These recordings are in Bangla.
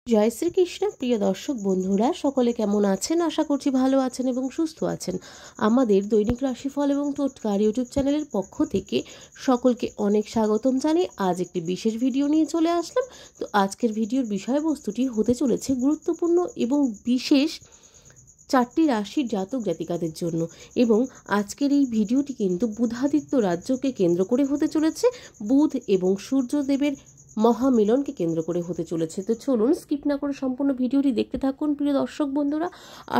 জয় শ্রীকৃষ্ণ। প্রিয় দর্শক বন্ধুরা, সকলে কেমন আছেন? আশা করছি ভালো আছেন এবং সুস্থ আছেন। আমাদের দৈনিক রাশিফল এবং টোটকার ইউটিউব চ্যানেলের পক্ষ থেকে সকলকে অনেক স্বাগতম জানিয়ে আজ একটি বিশেষ ভিডিও নিয়ে চলে আসলাম। তো আজকের ভিডিওর বিষয়বস্তুটি হতে চলেছে গুরুত্বপূর্ণ এবং বিশেষ 4টি রাশির জাতক জাতিকাদের জন্য, এবং আজকের এই ভিডিওটি কিন্তু বুধাদিত্য রাজ্যকে কেন্দ্র করে হতে চলেছে। বুধ এবং সূর্যদেবের মহামিলনকে কেন্দ্র করে হতে চলেছে। তো চলুন স্কিপ না করে সম্পূর্ণ ভিডিওটি দেখতে থাকুন প্রিয় দর্শক বন্ধুরা।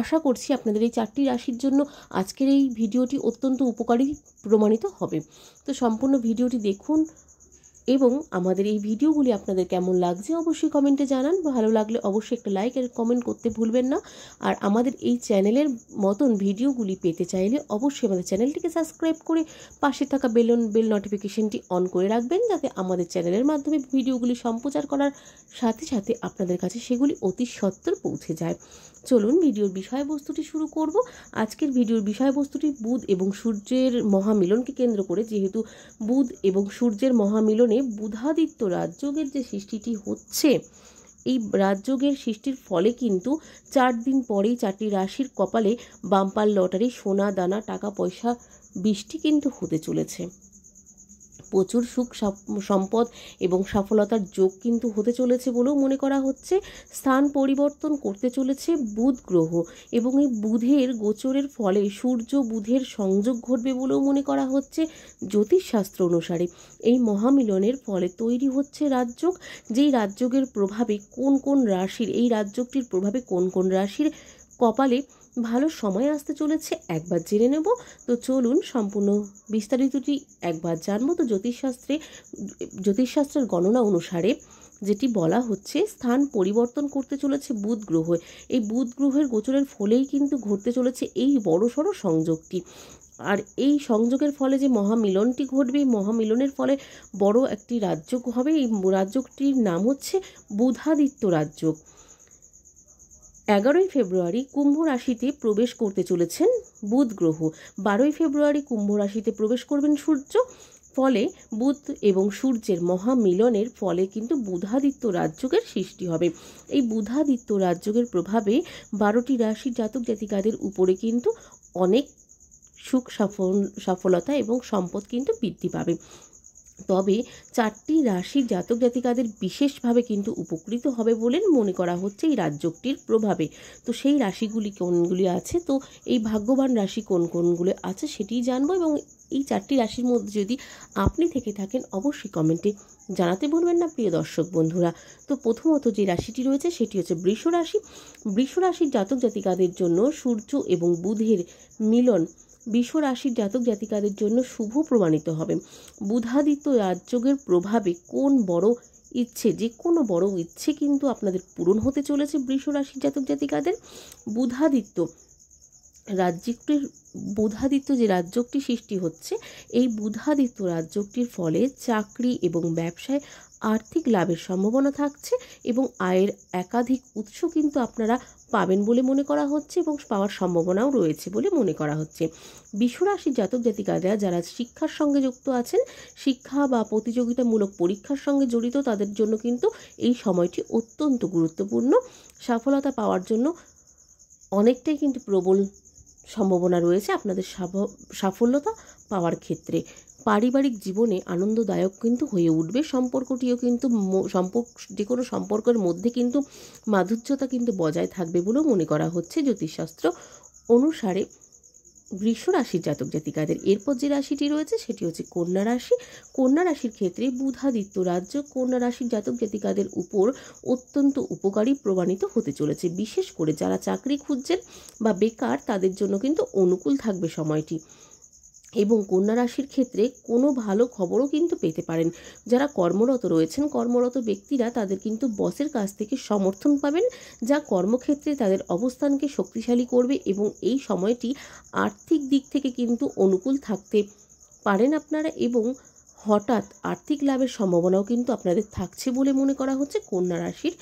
আশা করছি আপনাদের এই 4টি রাশির জন্য আজকের এই ভিডিওটি অত্যন্ত উপকারী প্রমাণিত হবে। তো সম্পূর্ণ ভিডিওটি দেখুন এবং আমাদের এই ভিডিওগুলি আপনাদের কেমন লাগছে অবশ্যই কমেন্টে জানান। ভালো লাগলে অবশ্যই একটা লাইক আর কমেন্ট করতে ভুলবেন না। আর আমাদের এই চ্যানেলের মতন ভিডিওগুলি পেতে চাইলে অবশ্যই আমাদের চ্যানেলটিকে সাবস্ক্রাইব করে পাশে থাকা বেল নোটিফিকেশনটি অন করে রাখবেন, যাতে আমাদের চ্যানেলের মাধ্যমে ভিডিওগুলি সম্প্রচার করার সাথে সাথে আপনাদের কাছে সেগুলি অতি সত্বর পৌঁছে যায়। চলুন ভিডিওর বিষয়বস্তুটি শুরু করব। আজকের ভিডিওর বিষয়বস্তুটি বুধ এবং সূর্যের মহামিলনকে কেন্দ্র করে, যেহেতু বুধ এবং সূর্যের মহামিলনে বুধাদিত্য রাজযোগের যে সৃষ্টিটি হচ্ছে, এই রাজযোগের সৃষ্টির ফলে কিন্তু 4 দিন পরেই 4টি রাশির কপালে বাম্পার লটারি, সোনা দানা, টাকা পয়সা বৃষ্টি কিন্তু হতে চলেছে। প্রচুর সুখ সম্পদ এবং সফলতার যোগ কিন্তু হতে চলেছে বলেও মনে করা হচ্ছে। স্থান পরিবর্তন করতে চলেছে বুধ গ্রহ, এবং এই বুধের গোচরের ফলে সূর্য বুধের সংযোগ ঘটবে বলেও মনে করা হচ্ছে জ্যোতিষশাস্ত্র অনুসারে। এই মহামিলনের ফলে তৈরি হচ্ছে রাজযোগ, যেই রাজযোগের প্রভাবে কোন কোন রাশির, এই রাজযোগটির প্রভাবে কোন কোন রাশির কপালে ভালো সময় আসতে চলেছে একবার জেনে নেব। তো চলুন সম্পূর্ণ বিস্তারিতটি একবার জানবো। তো জ্যোতিষশাস্ত্রের গণনা অনুসারে যেটি বলা হচ্ছে, স্থান পরিবর্তন করতে চলেছে বুধ গ্রহ। এই বুধ গ্রহের গোচরের ফলেই কিন্তু ঘটতে চলেছে এই বড়সড় সংযোগটি। আর এই সংযোগের ফলে যে মহামিলনটি ঘটবে, এই মহামিলনের ফলে বড় একটি রাজযোগ হবে। এই রাজযোগটির নাম হচ্ছে বুধাদিত্য রাজযোগ। 11ই ফেব্রুয়ারি কুম্ভ রাশিতে প্রবেশ করতে চলেছেন বুধ গ্রহ। 12ই ফেব্রুয়ারি কুম্ভ রাশিতে প্রবেশ করবেন সূর্য। ফলে বুধ এবং সূর্যের মহামিলনের ফলে কিন্তু বুধাদিত্য রাজযোগের সৃষ্টি হবে। এই বুধাদিত্য রাজযোগের প্রভাবে 12টি রাশির জাতক জাতিকাদের উপরে কিন্তু অনেক সুখ সফলতা এবং সম্পদ কিন্তু বৃদ্ধি পাবে। তবে 4টি রাশির জাতক জাতিকাদের বিশেষভাবে কিন্তু উপকৃত হবে বলে মনে করা হচ্ছে এই রাজযোগটির প্রভাবে। তো সেই রাশিগুলি কোনগুলি আছে, তো এই ভাগ্যবান রাশি কোন কোনগুলো আছে সেটিই জানবো, এবং এই 4টি রাশির মধ্যে যদি আপনি থেকে থাকেন অবশ্যই কমেন্টে জানাতে ভুলবেন না প্রিয় দর্শক বন্ধুরা। তো প্রথমত যে রাশিটি রয়েছে সেটি হচ্ছে বৃষ রাশি। বৃষ রাশির জাতক জাতিকাদের জন্য সূর্য এবং বুধের মিলন বৃষ রাশির জাতক জাতিকাদের জন্য শুভ প্রমাণিত হবে। বুধাদিত্য রাজযোগের প্রভাবে কোন বড় ইচ্ছে, যে কোনো বড় ইচ্ছে কিন্তু আপনাদের পূরণ হতে চলেছে বৃষ রাশির জাতক জাতিকাদের। বুধাদিত্য যে রাজযোগটি সৃষ্টি হচ্ছে, এই বুধাদিত্য রাজযোগটির ফলে চাকরি এবং ব্যবসায় আর্থিক লাভের সম্ভাবনা থাকছে, এবং আয়ের একাধিক উৎস কিন্তু আপনারা পাবেন বলে মনে করা হচ্ছে, এবং পাওয়ার সম্ভাবনাও রয়েছে বলে মনে করা হচ্ছে। বৃষ রাশির জাতক জাতিকারা যারা শিক্ষার সঙ্গে যুক্ত আছেন, শিক্ষা বা প্রতিযোগিতামূলক পরীক্ষার সঙ্গে জড়িত, তাদের জন্য কিন্তু এই সময়টি অত্যন্ত গুরুত্বপূর্ণ। সফলতা পাওয়ার জন্য অনেকটাই কিন্তু প্রবল সম্ভাবনা রয়েছে আপনাদের সাফল্যতা পাওয়ার ক্ষেত্রে। পারিবারিক জীবনে আনন্দদায়ক কিন্তু হয়ে উঠবে। সম্পর্কটিও কিন্তু যে কোনো সম্পর্কের মধ্যে কিন্তু মাধুর্যতা কিন্তু বজায় থাকবে বলেও মনে করা হচ্ছে জ্যোতিষশাস্ত্র অনুসারে বৃষ রাশির জাতক জাতিকাদের। এরপর যে রাশিটি রয়েছে সেটি হচ্ছে কন্যা রাশি। কন্যা রাশির ক্ষেত্রে বুধাদিত্য রাজ্য কন্যা রাশির জাতক জাতিকাদের উপর অত্যন্ত উপকারী প্রমাণিত হতে চলেছে। বিশেষ করে যারা চাকরি খুঁজছেন বা বেকার, তাদের জন্য কিন্তু অনুকূল থাকবে সময়টি, এবং কন্যা রাশির ক্ষেত্রে কোনো ভালো খবরও কিন্তু পেতে পারেন। যারা কর্মরত রয়েছেন, কর্মরত ব্যক্তিরা তাদের কিন্তু বসের কাছ থেকে সমর্থন পাবেন, যা কর্মক্ষেত্রে তাদের অবস্থানকে শক্তিশালী করবে, এবং এই সময়টি আর্থিক দিক থেকে কিন্তু অনুকূল থাকতে পারেন আপনারা, এবং হঠাৎ আর্থিক লাভের সম্ভাবনাও কিন্তু আপনাদের থাকছে বলে মনে করা হচ্ছে কন্যা রাশির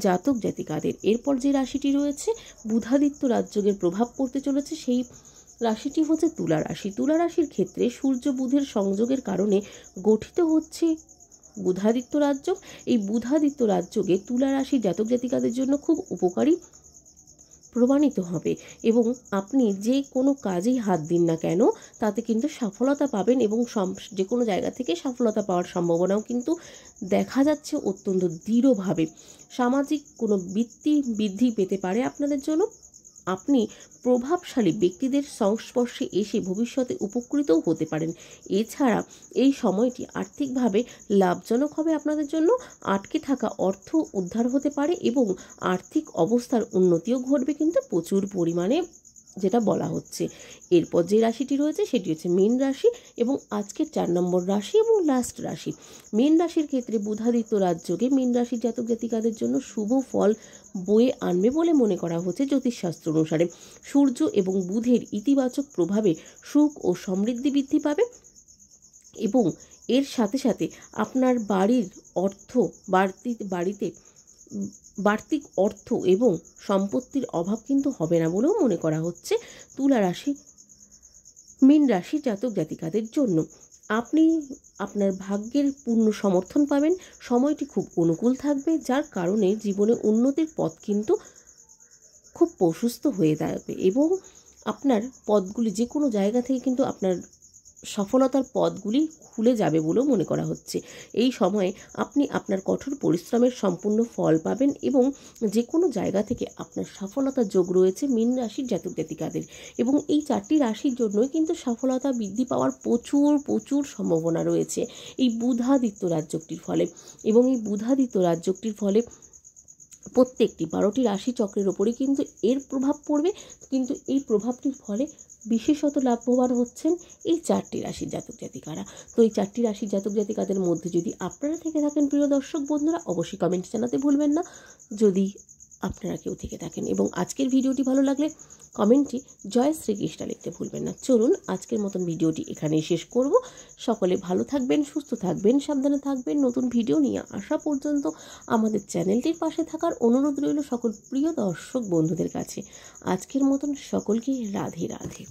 জাতক জাতিকাদের। এরপর যে রাশিটি রয়েছে বুধাদিত্য রাজযোগের প্রভাব পড়তে চলেছে, সেই রাশিটি হচ্ছে তুলা রাশি। তুলা রাশির ক্ষেত্রে সূর্য বুধের সংযোগের কারণে গঠিত হচ্ছে বুধাদিত্য রাজযোগ। এই বুধাদিত্য রাজযোগে তুলা রাশির জাতক জাতিকাদের জন্য খুব উপকারী প্রমাণিত হবে এবং আপনি যে কোনো কাজেই হাত দিন না কেন তাতে কিন্তু সফলতা পাবেন এবং যে কোনো জায়গা থেকে সফলতা পাওয়ার সম্ভাবনাও কিন্তু দেখা যাচ্ছে অত্যন্ত দৃঢ়ভাবে। সামাজিক কোনো বৃদ্ধি পেতে পারে আপনাদের জন্য। আপনি প্রভাবশালী ব্যক্তিদের সংস্পর্শে এসে ভবিষ্যতে উপকৃতও হতে পারেন। এছাড়া এই সময়টি আর্থিকভাবে লাভজনক হবে আপনাদের জন্য। আটকে থাকা অর্থ উদ্ধার হতে পারে এবং আর্থিক অবস্থার উন্নতিও ঘটবে কিন্তু প্রচুর পরিমাণে, যেটা বলা হচ্ছে। এরপর যে রাশিটি রয়েছে সেটি হচ্ছে মীন রাশি এবং আজকের 4 নম্বর রাশি এবং লাস্ট রাশি। মীন রাশির ক্ষেত্রে বুধাদিত্য রাজযোগে মীন রাশির জাতক জাতিকাদের জন্য শুভ ফল বয়ে আনবে বলে মনে করা হচ্ছে জ্যোতিষশাস্ত্র অনুসারে। সূর্য এবং বুধের ইতিবাচক প্রভাবে সুখ ও সমৃদ্ধি বৃদ্ধি পাবে এবং এর সাথে সাথে আপনার বাড়ির বাড়তি অর্থ এবং সম্পত্তির অভাব কিন্তু হবে না বলেও মনে করা হচ্ছে তুলা রাশি মীন রাশি জাতক জাতিকাদের জন্য। আপনি আপনার ভাগ্যের পূর্ণ সমর্থন পাবেন। সময়টি খুব অনুকূল থাকবে, যার কারণে জীবনে উন্নতির পথ কিন্তু খুব প্রশস্ত হয়ে যাবে এবং আপনার পথগুলি যে কোনো জায়গা থেকে কিন্তু আপনার সফলতার পথগুলি খুলে যাবে বলেও মনে করা হচ্ছে। এই সময়ে আপনি আপনার কঠোর পরিশ্রমের সম্পূর্ণ ফল পাবেন এবং যে কোনো জায়গা থেকে আপনার সফলতার যোগ রয়েছে মীন রাশির জাতক জাতিকাদের এবং এই 4টি রাশির জন্যই কিন্তু সফলতা বৃদ্ধি পাওয়ার প্রচুর সম্ভাবনা রয়েছে এই বুধাদিত্য রাজযোগটির ফলে। এবং এই বুধাদিত্য রাজযোগটির ফলে প্রত্যেকটি 12টি রাশি চক্রের ওপরে কিন্তু এর প্রভাব পড়বে, কিন্তু এই প্রভাবটির ফলে বিশেষত লাভবান হচ্ছেন এই 4টি রাশির জাতক জাতিকারা। তো এই 4টি রাশির জাতক জাতিকাদের মধ্যে যদি আপনারা থেকে থাকেন প্রিয় দর্শক বন্ধুরা, অবশ্যই কমেন্ট জানাতে ভুলবেন না যদি আপনারা কেউ থেকে থাকেন। এবং আজকের ভিডিওটি ভালো লাগলে কমেন্টে জয় শ্রীকৃষ্ণ লিখতে ভুলবেন না। চলুন আজকের মতন ভিডিওটি এখানেই শেষ করব। সকলে ভালো থাকবেন, সুস্থ থাকবেন, সাবধানে থাকবেন। নতুন ভিডিও নিয়ে আসা পর্যন্ত আমাদের চ্যানেলটির পাশে থাকার অনুরোধ রইল সকল প্রিয় দর্শক বন্ধুদের কাছে। আজকের মতন সকলকে রাধে রাধে।